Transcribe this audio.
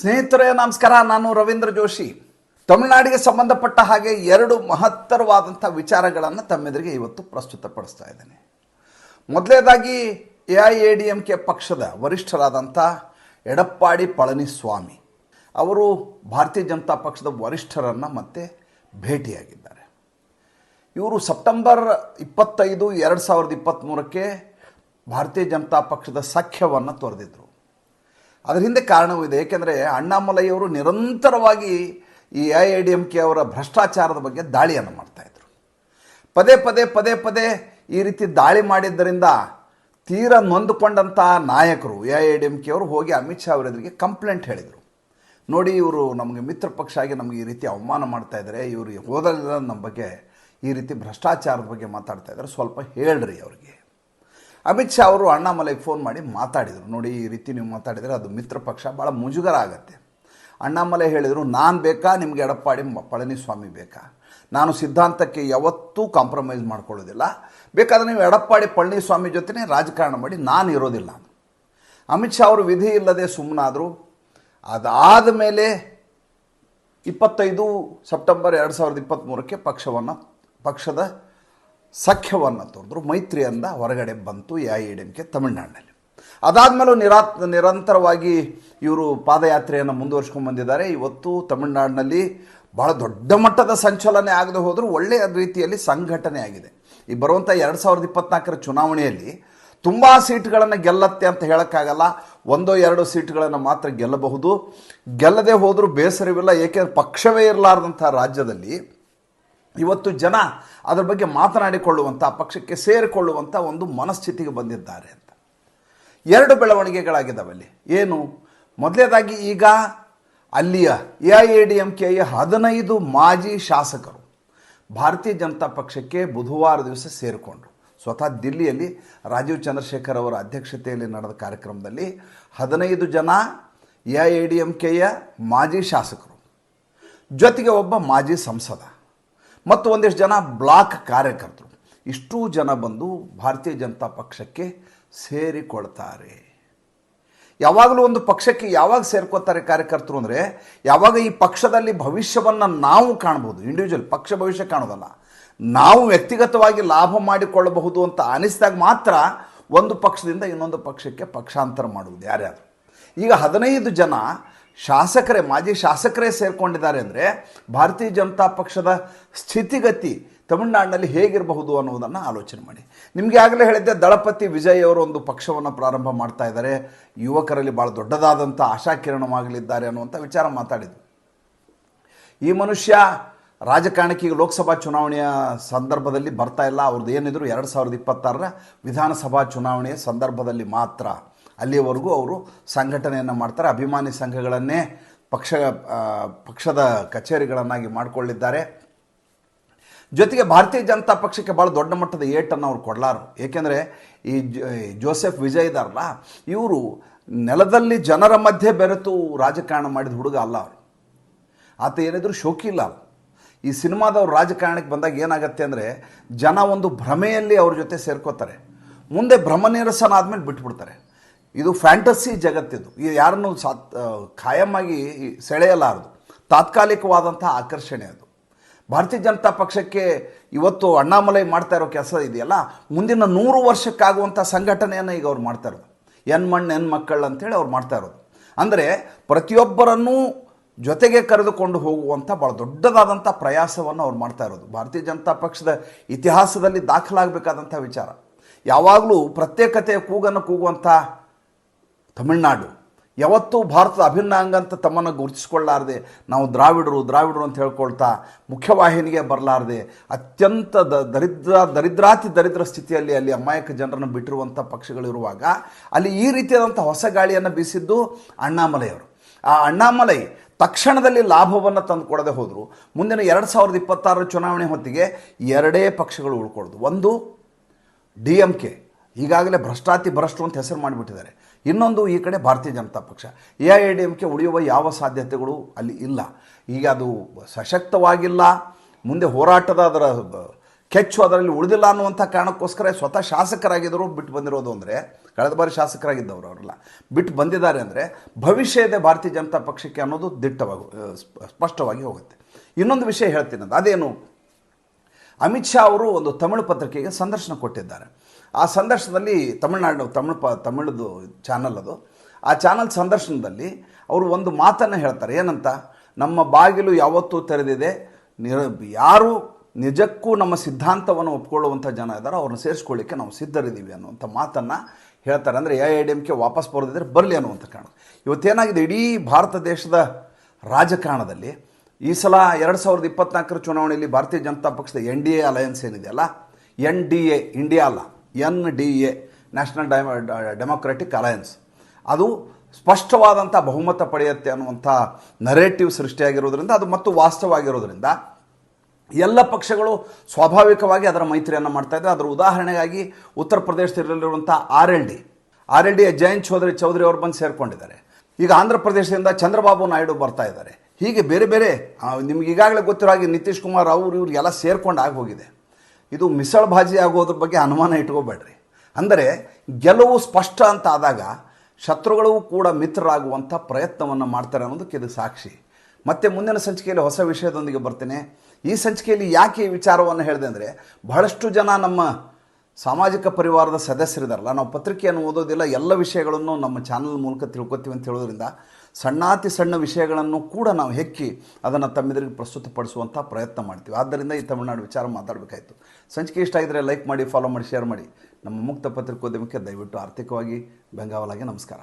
ಸ್ನೇಹಿತರೇ ನಮಸ್ಕಾರ. ನಾನು ರವೀಂದ್ರ ಜೋಶಿ. ತಮಿಳುನಾಡಿಗೆ ಸಂಬಂಧಪಟ್ಟ ಹಾಗೆ ಎರಡು ಮಹತ್ತರವಾದಂಥ ವಿಚಾರಗಳನ್ನು ತಮ್ಮೆದುರಿಗೆ ಇವತ್ತು ಪ್ರಸ್ತುತಪಡಿಸ್ತಾ ಇದ್ದೇನೆ. ಮೊದಲನೇದಾಗಿ AIADMK ಪಕ್ಷದ ವರಿಷ್ಠರಾದಂಥ ಎಡಪ್ಪಾಡಿ ಪಳನಿಸ್ವಾಮಿ ಅವರು ಭಾರತೀಯ ಜನತಾ ಪಕ್ಷದ ವರಿಷ್ಠರನ್ನು ಮತ್ತೆ ಭೇಟಿಯಾಗಿದ್ದಾರೆ. ಇವರು ಸೆಪ್ಟೆಂಬರ್ 25, 2023 ಭಾರತೀಯ ಜನತಾ ಪಕ್ಷದ ಸಖ್ಯವನ್ನು ತೊರೆದಿದ್ದರು. ಅದರ ಹಿಂದೆ ಕಾರಣವೂ ಇದೆ. ಏಕೆಂದರೆ ಅಣ್ಣಾಮಲೈಯವರು ನಿರಂತರವಾಗಿ ಈ AIADMK ಅವರ ಭ್ರಷ್ಟಾಚಾರದ ಬಗ್ಗೆ ದಾಳಿಯನ್ನು ಮಾಡ್ತಾಯಿದ್ರು. ಪದೇ ಪದೇ ಈ ರೀತಿ ದಾಳಿ ಮಾಡಿದ್ದರಿಂದ ತೀರಾ ನೊಂದುಕೊಂಡಂಥ ನಾಯಕರು AIADMK ಅವರು ಹೋಗಿ ಅಮಿತ್ ಶಾ ಅವರೆದುರಿಗೆ ಕಂಪ್ಲೇಂಟ್ ಹೇಳಿದರು. ನೋಡಿ, ಇವರು ನಮಗೆ ಮಿತ್ರ ಪಕ್ಷ ಆಗಿ ನಮಗೆ ಈ ರೀತಿ ಅವಮಾನ ಮಾಡ್ತಾಯಿದ್ದಾರೆ, ಇವರು ಹೋದಲ್ಲ ನಮ್ಮ ಬಗ್ಗೆ ಈ ರೀತಿ ಭ್ರಷ್ಟಾಚಾರದ ಬಗ್ಗೆ ಮಾತಾಡ್ತಾ ಇದ್ದಾರೆ, ಸ್ವಲ್ಪ ಹೇಳ್ರಿ ಅವರಿಗೆ. ಅಮಿತ್ ಶಾ ಅವರು ಅಣ್ಣಾಮಲೈಗೆ ಫೋನ್ ಮಾಡಿ ಮಾತಾಡಿದರು. ನೋಡಿ, ಈ ರೀತಿ ನೀವು ಮಾತಾಡಿದರೆ ಅದು ಮಿತ್ರ ಪಕ್ಷ, ಭಾಳ ಮುಜುಗರ ಆಗುತ್ತೆ. ಅಣ್ಣಾಮಲೈ ಹೇಳಿದರು, ನಾನು ಬೇಕಾ ನಿಮಗೆ ಎಡಪ್ಪಾಡಿ ಪಳನಿಸ್ವಾಮಿ ಬೇಕಾ? ನಾನು ಸಿದ್ಧಾಂತಕ್ಕೆ ಯಾವತ್ತೂ ಕಾಂಪ್ರಮೈಸ್ ಮಾಡ್ಕೊಳ್ಳೋದಿಲ್ಲ. ಬೇಕಾದರೆ ನೀವು ಎಡಪ್ಪಾಡಿ ಪಳನಿಸ್ವಾಮಿ ಜೊತೆ ರಾಜಕಾರಣ ಮಾಡಿ, ನಾನು ಇರೋದಿಲ್ಲ. ಅಮಿತ್ ಶಾ ಅವರು ವಿಧಿ ಇಲ್ಲದೆ ಸುಮ್ಮನಾದರು. ಅದಾದ ಮೇಲೆ 25 ಸೆಪ್ಟೆಂಬರ್ 2023 ಪಕ್ಷದ ಸಖ್ಯವನ್ನು ತೊರೆದ್ರು. ಮೈತ್ರಿಯಿಂದ ಹೊರಗಡೆ ಬಂತು AIADMK ತಮಿಳುನಾಡಿನಲ್ಲಿ. ಅದಾದಮೇಲೂ ನಿರಂತರವಾಗಿ ಇವರು ಪಾದಯಾತ್ರೆಯನ್ನು ಮುಂದುವರ್ಸ್ಕೊಂಡು ಬಂದಿದ್ದಾರೆ. ಇವತ್ತು ತಮಿಳುನಾಡಿನಲ್ಲಿ ಭಾಳ ದೊಡ್ಡ ಮಟ್ಟದ ಸಂಚಲನೆ ಆಗದೆ ಹೋದರೂ ಒಳ್ಳೆಯ ರೀತಿಯಲ್ಲಿ ಸಂಘಟನೆ ಆಗಿದೆ. ಈ ಬರುವಂಥ 2024 ಚುನಾವಣೆಯಲ್ಲಿ ತುಂಬ ಸೀಟ್ಗಳನ್ನು ಗೆಲ್ಲತ್ತೆ ಅಂತ ಹೇಳೋಕ್ಕಾಗಲ್ಲ. 1-2 ಸೀಟ್ಗಳನ್ನು ಮಾತ್ರ ಗೆಲ್ಲಬಹುದು. ಗೆಲ್ಲದೆ ಹೋದರೂ ಬೇಸರವಿಲ್ಲ. ಏಕೆಂದರೆ ಪಕ್ಷವೇ ಇರಲಾರ್ದಂಥ ರಾಜ್ಯದಲ್ಲಿ ಇವತ್ತು ಜನ ಅದರ ಬಗ್ಗೆ ಮಾತನಾಡಿಕೊಳ್ಳುವಂಥ, ಪಕ್ಷಕ್ಕೆ ಸೇರಿಕೊಳ್ಳುವಂಥ ಒಂದು ಮನಸ್ಥಿತಿಗೆ ಬಂದಿದ್ದಾರೆ ಅಂತ. 2 ಬೆಳವಣಿಗೆಗಳಾಗಿದ್ದಾವೆ ಅಲ್ಲಿ. ಏನು? ಮೊದಲನೇದಾಗಿ ಈಗ ಅಲ್ಲಿಯ AIADMKಯ 15 ಮಾಜಿ ಶಾಸಕರು ಭಾರತೀಯ ಜನತಾ ಪಕ್ಷಕ್ಕೆ ಬುಧವಾರ ದಿವಸ ಸೇರಿಕೊಂಡ್ರು. ಸ್ವತಃ ದಿಲ್ಲಿಯಲ್ಲಿ ರಾಜೀವ್ ಚಂದ್ರಶೇಖರ್ ಅವರ ಅಧ್ಯಕ್ಷತೆಯಲ್ಲಿ ನಡೆದ ಕಾರ್ಯಕ್ರಮದಲ್ಲಿ 15 ಜನ AIADMKಯ ಮಾಜಿ ಶಾಸಕರು, ಜೊತೆಗೆ ಒಬ್ಬ ಮಾಜಿ ಸಂಸದ ಮತ್ತು ಒಂದಿಷ್ಟು ಜನ ಬ್ಲಾಕ್ ಕಾರ್ಯಕರ್ತರು, ಇಷ್ಟೂ ಜನ ಬಂದು ಭಾರತೀಯ ಜನತಾ ಪಕ್ಷಕ್ಕೆ ಸೇರಿಕೊಳ್ತಾರೆ. ಯಾವಾಗಲೂ ಒಂದು ಪಕ್ಷಕ್ಕೆ ಯಾವಾಗ ಸೇರ್ಕೋತಾರೆ ಕಾರ್ಯಕರ್ತರು ಅಂದರೆ, ಯಾವಾಗ ಈ ಪಕ್ಷದಲ್ಲಿ ಭವಿಷ್ಯವನ್ನು ನಾವು ಕಾಣ್ಬೋದು. ಇಂಡಿವಿಜುವಲ್ ಪಕ್ಷ ಭವಿಷ್ಯ ಕಾಣೋದಲ್ಲ, ನಾವು ವ್ಯಕ್ತಿಗತವಾಗಿ ಲಾಭ ಮಾಡಿಕೊಳ್ಳಬಹುದು ಅಂತ ಅನಿಸಿದಾಗ ಮಾತ್ರ ಒಂದು ಪಕ್ಷದಿಂದ ಇನ್ನೊಂದು ಪಕ್ಷಕ್ಕೆ ಪಕ್ಷಾಂತರ ಮಾಡುವುದು ಯಾರ್ಯಾರು. ಈಗ 15 ಜನ ಶಾಸಕರೇ, ಮಾಜಿ ಶಾಸಕರೇ ಸೇರಿಕೊಂಡಿದ್ದಾರೆ ಅಂದರೆ ಭಾರತೀಯ ಜನತಾ ಪಕ್ಷದ ಸ್ಥಿತಿಗತಿ ತಮಿಳುನಾಡಿನಲ್ಲಿ ಹೇಗಿರಬಹುದು ಅನ್ನೋದನ್ನು ಆಲೋಚನೆ ಮಾಡಿ. ನಿಮಗೆ ಆಗಲೇ ಹೇಳಿದ್ದೆ, ದಳಪತಿ ವಿಜಯ್ ಅವರು ಒಂದು ಪಕ್ಷವನ್ನು ಪ್ರಾರಂಭ ಮಾಡ್ತಾ ಇದ್ದಾರೆ, ಯುವಕರಲ್ಲಿ ಭಾಳ ದೊಡ್ಡದಾದಂಥ ಆಶಾಕಿರಣವಾಗಲಿದ್ದಾರೆ ಅನ್ನುವಂಥ ವಿಚಾರ ಮಾತಾಡಿದರು. ಈ ಮನುಷ್ಯ ರಾಜಕಾರಣಕ್ಕೆ ಈಗ ಲೋಕಸಭಾ ಚುನಾವಣೆಯ ಸಂದರ್ಭದಲ್ಲಿ ಬರ್ತಾ ಇಲ್ಲ. ಅವ್ರದ್ದು ಏನಿದ್ರು 2026 ವಿಧಾನಸಭಾ ಚುನಾವಣೆಯ ಸಂದರ್ಭದಲ್ಲಿ ಮಾತ್ರ. ಅಲ್ಲಿಯವರೆಗೂ ಅವರು ಸಂಘಟನೆಯನ್ನು ಮಾಡ್ತಾರೆ. ಅಭಿಮಾನಿ ಸಂಘಗಳನ್ನೇ ಪಕ್ಷದ ಕಚೇರಿಗಳನ್ನಾಗಿ ಮಾಡಿಕೊಳ್ಳಿದ್ದಾರೆ. ಜೊತೆಗೆ ಭಾರತೀಯ ಜನತಾ ಪಕ್ಷಕ್ಕೆ ಭಾಳ ದೊಡ್ಡ ಮಟ್ಟದ ಏಟನ್ನು ಅವ್ರು ಕೊಡಲಾರು. ಏಕೆಂದರೆ ಈ ಜೋಸೆಫ್ ವಿಜಯ್ ಇದ್ದಾರಲ್ಲ, ಇವರು ನೆಲದಲ್ಲಿ ಜನರ ಮಧ್ಯೆ ಬೆರೆತು ರಾಜಕಾರಣ ಮಾಡಿದ ಹುಡುಗ ಅಲ್ಲ ಅವರು. ಆತ ಏನಿದ್ರು ಶೋಕಿಲ್ಲ. ಈ ಸಿನಿಮಾದವ್ರು ರಾಜಕಾರಣಕ್ಕೆ ಬಂದಾಗ ಏನಾಗುತ್ತೆ ಅಂದರೆ, ಜನ ಒಂದು ಭ್ರಮೆಯಲ್ಲಿ ಅವ್ರ ಜೊತೆ ಸೇರ್ಕೋತಾರೆ, ಮುಂದೆ ಭ್ರಮ ನಿರಸನ ಆದಮೇಲೆ ಬಿಟ್ಬಿಡ್ತಾರೆ. ಇದು ಫ್ಯಾಂಟಸಿ ಜಗತ್ತಿದು. ಇದು ಯಾರನ್ನು ಖಾಯಮಾಗಿ ಸೆಳೆಯಲಾರದು, ತಾತ್ಕಾಲಿಕವಾದಂಥ ಆಕರ್ಷಣೆ ಅದು. ಭಾರತೀಯ ಜನತಾ ಪಕ್ಷಕ್ಕೆ ಇವತ್ತು ಅಣ್ಣಾಮಲೈ ಮಾಡ್ತಾ ಇರೋ ಕೆಲಸ ಇದೆಯಲ್ಲ, ಮುಂದಿನ 100 ವರ್ಷಕ್ಕಾಗುವಂಥ ಸಂಘಟನೆಯನ್ನು ಈಗ ಅವ್ರು ಮಾಡ್ತಾ ಇರೋದು. ಹೆಣ್ಮಣ್ಣು ಹೆಣ್ಮಕ್ಕಳು ಅಂಥೇಳಿ ಅವ್ರು ಮಾಡ್ತಾ ಇರೋದು. ಅಂದರೆ ಪ್ರತಿಯೊಬ್ಬರನ್ನೂ ಜೊತೆಗೆ ಕರೆದುಕೊಂಡು ಹೋಗುವಂಥ ಭಾಳ ದೊಡ್ಡದಾದಂಥ ಪ್ರಯಾಸವನ್ನು ಅವ್ರು ಮಾಡ್ತಾ ಇರೋದು. ಭಾರತೀಯ ಜನತಾ ಪಕ್ಷದ ಇತಿಹಾಸದಲ್ಲಿ ದಾಖಲಾಗಬೇಕಾದಂಥ ವಿಚಾರ. ಯಾವಾಗಲೂ ಪ್ರತ್ಯೇಕತೆಯ ಕೂಗನ್ನು ಕೂಗುವಂಥ ತಮಿಳುನಾಡು ಯಾವತ್ತೂ ಭಾರತದ ಅಭಿನ್ನ ಅಂಗ ಅಂತ ತಮ್ಮನ್ನು ಗುರುತಿಸ್ಕೊಳ್ಳಾರದೆ, ನಾವು ದ್ರಾವಿಡರು ಅಂತ ಹೇಳ್ಕೊಳ್ತಾ ಮುಖ್ಯವಾಹಿನಿಗೆ ಬರಲಾರದೆ ಅತ್ಯಂತ ದರಿದ್ರ ಸ್ಥಿತಿಯಲ್ಲಿ ಅಲ್ಲಿ ಅಮಾಯಕ ಜನರನ್ನು ಬಿಟ್ಟಿರುವಂಥ ಪಕ್ಷಗಳಿರುವಾಗ ಅಲ್ಲಿ ಈ ರೀತಿಯಾದಂಥ ಹೊಸ ಗಾಳಿಯನ್ನು ಬೀಸಿದ್ದು ಅಣ್ಣಾಮಲೈಯವರು. ಆ ಅಣ್ಣಾಮಲೈ ತಕ್ಷಣದಲ್ಲಿ ಲಾಭವನ್ನು ತಂದು ಕೊಡದೆ ಹೋದರು. ಮುಂದಿನ 2026 ಚುನಾವಣೆ ಹೊತ್ತಿಗೆ 2 ಪಕ್ಷಗಳು ಉಳ್ಕೊಳ್ಳೋದು. ಒಂದು DMK, ಈಗಾಗಲೇ ಭ್ರಷ್ಟು ಅಂತ ಹೆಸರು ಮಾಡಿಬಿಟ್ಟಿದ್ದಾರೆ. ಇನ್ನೊಂದು ಈ ಕಡೆ ಭಾರತೀಯ ಜನತಾ ಪಕ್ಷ. AIADMK ಉಳಿಯುವ ಯಾವ ಸಾಧ್ಯತೆಗಳು ಅಲ್ಲಿ ಇಲ್ಲ. ಈಗ ಅದು ಸಶಕ್ತವಾಗಿಲ್ಲ. ಮುಂದೆ ಹೋರಾಟದ ಅದರ ಕೆಚ್ಚು ಅದರಲ್ಲಿ ಉಳಿದಿಲ್ಲ ಅನ್ನುವಂಥ ಕಾರಣಕ್ಕೋಸ್ಕರ ಸ್ವತಃ ಶಾಸಕರಾಗಿದ್ದರು ಬಿಟ್ಟು ಬಂದಿರೋದು ಅಂದರೆ, ಕಳೆದ ಬಾರಿ ಶಾಸಕರಾಗಿದ್ದವರು ಅವರೆಲ್ಲ ಬಿಟ್ಟು ಬಂದಿದ್ದಾರೆ ಅಂದರೆ ಭವಿಷ್ಯ ಇದೆ ಭಾರತೀಯ ಜನತಾ ಪಕ್ಷಕ್ಕೆ ಅನ್ನೋದು ದಿಟ್ಟವಾಗಿ ಸ್ಪಷ್ಟವಾಗಿ ಹೋಗುತ್ತೆ. ಇನ್ನೊಂದು ವಿಷಯ ಹೇಳ್ತೀನಿ, ಅದೇನು, ಅಮಿತ್ ಶಾ ಅವರು ಒಂದು ತಮಿಳು ಪತ್ರಿಕೆಗೆ ಸಂದರ್ಶನ ಕೊಟ್ಟಿದ್ದಾರೆ. ಆ ಸಂದರ್ಶನದಲ್ಲಿ ತಮಿಳುದು ಚಾನಲ್ ಅದು, ಆ ಚಾನಲ್ ಸಂದರ್ಶನದಲ್ಲಿ ಅವರು ಒಂದು ಮಾತನ್ನು ಹೇಳ್ತಾರೆ. ಏನಂತ, ನಮ್ಮ ಬಾಗಿಲು ಯಾವತ್ತೂ ತೆರೆದಿದೆ, ಯಾರು ನಿಜಕ್ಕೂ ನಮ್ಮ ಸಿದ್ಧಾಂತವನ್ನು ಒಪ್ಕೊಳ್ಳುವಂಥ ಜನ ಇದ್ದಾರೆ ಅವ್ರನ್ನ ಸೇರಿಸ್ಕೊಳ್ಳಿಕ್ಕೆ ನಾವು ಸಿದ್ಧರಿದ್ದೀವಿ ಅನ್ನುವಂಥ ಮಾತನ್ನು ಹೇಳ್ತಾರೆ. ಅಂದರೆ AIADMK ವಾಪಸ್ ಬರೋದಿದ್ರೆ ಬರಲಿ ಅನ್ನುವಂಥ ಕಾರಣ. ಇವತ್ತೇನಾಗಿದೆ, ಇಡೀ ಭಾರತ ದೇಶದ ರಾಜಕಾರಣದಲ್ಲಿ ಈ ಸಲ 2024 ಚುನಾವಣೆಯಲ್ಲಿ ಭಾರತೀಯ ಜನತಾ ಪಕ್ಷದ NDA ಅಲಯನ್ಸ್ ಏನಿದೆಯಲ್ಲ, NDA ಇಂಡಿಯಾ ಅಲ್ಲ, NDA ನ್ಯಾಷನಲ್ ಡೆಮೊಕ್ರೆಟಿಕ್ ಅಲಯನ್ಸ್, ಅದು ಸ್ಪಷ್ಟವಾದಂಥ ಬಹುಮತ ಪಡೆಯುತ್ತೆ ಅನ್ನುವಂಥ ನರೇಟಿವ್ ಸೃಷ್ಟಿಯಾಗಿರೋದ್ರಿಂದ, ಅದು ಮತ್ತು ವಾಸ್ತವವಾಗಿರೋದ್ರಿಂದ ಎಲ್ಲ ಪಕ್ಷಗಳು ಸ್ವಾಭಾವಿಕವಾಗಿ ಅದರ ಮೈತ್ರಿಯನ್ನು ಮಾಡ್ತಾಯಿದ್ದಾರೆ. ಅದರ ಉದಾಹರಣೆಗಾಗಿ ಉತ್ತರ ಪ್ರದೇಶದಲ್ಲಿರುವಂಥ RLD ಜಯಂತ್ ಚೌಧರಿ ಅವರು ಬಂದು ಸೇರಿಕೊಂಡಿದ್ದಾರೆ. ಈಗ ಆಂಧ್ರ ಪ್ರದೇಶದಿಂದ ಚಂದ್ರಬಾಬು ನಾಯ್ಡು ಬರ್ತಾ ಇದ್ದಾರೆ. ಹೀಗೆ ಬೇರೆ ಬೇರೆ ನಿಮ್ಗೆ ಈಗಾಗಲೇ ಗೊತ್ತಿರೋ ಹಾಗೆ ನಿತೀಶ್ ಕುಮಾರ್ ಇವ್ರಿಗೆಲ್ಲ ಸೇರ್ಕೊಂಡು ಆಗೋಗಿದೆ. ಇದು ಮಿಸಳ ಭಾಜಿ ಆಗೋದ್ರ ಬಗ್ಗೆ ಅನುಮಾನ ಇಟ್ಕೋಬೇಡ್ರಿ. ಅಂದರೆ ಗೆಲುವು ಸ್ಪಷ್ಟ ಅಂತ ಆದಾಗ ಶತ್ರುಗಳು ಕೂಡ ಮಿತ್ರರಾಗುವಂಥ ಪ್ರಯತ್ನವನ್ನು ಮಾಡ್ತಾರೆ ಅನ್ನೋದಕ್ಕೆ ಇದು ಸಾಕ್ಷಿ. ಮತ್ತೆ ಮುಂದಿನ ಸಂಚಿಕೆಯಲ್ಲಿ ಹೊಸ ವಿಷಯದೊಂದಿಗೆ ಬರ್ತೇನೆ. ಈ ಸಂಚಿಕೆಯಲ್ಲಿ ಯಾಕೆ ಈ ವಿಚಾರವನ್ನು ಹೇಳಿದೆ ಅಂದರೆ, ಬಹಳಷ್ಟು ಜನ ನಮ್ಮ ಸಾಮಾಜಿಕ ಪರಿವಾರದ ಸದಸ್ಯರಿದಾರಲ್ಲ, ನಾವು ಪತ್ರಿಕೆಯನ್ನು ಓದೋದಿಲ್ಲ, ಎಲ್ಲ ವಿಷಯಗಳನ್ನು ನಮ್ಮ ಚಾನಲ್ ಮೂಲಕ ತಿಳ್ಕೊತೀವಿ ಅಂತ ಹೇಳೋದ್ರಿಂದ ಸಣ್ಣಾತಿ ಸಣ್ಣ ವಿಷಯಗಳನ್ನು ಕೂಡ ನಾವು ಹೆಕ್ಕಿ ಅದನ್ನು ತಮ್ಮೆದುರಿಗೆ ಪ್ರಸ್ತುತಪಡಿಸುವಂಥ ಪ್ರಯತ್ನ ಮಾಡ್ತೀವಿ. ಆದ್ದರಿಂದ ಈ ತಮಿಳುನಾಡು ವಿಚಾರ ಮಾತಾಡಬೇಕಾಯಿತು. ಸಂಚಿಕೆ ಇಷ್ಟ ಆಗಿದ್ದರೆ ಲೈಕ್ ಮಾಡಿ, ಫಾಲೋ ಮಾಡಿ, ಶೇರ್ ಮಾಡಿ. ನಮ್ಮ ಮುಕ್ತ ಪತ್ರಿಕೋದ್ಯಮಕ್ಕೆ ದಯವಿಟ್ಟು ಆರ್ಥಿಕವಾಗಿ ಬೆಂಗಾವಲಾಗಿ ನಮಸ್ಕಾರ.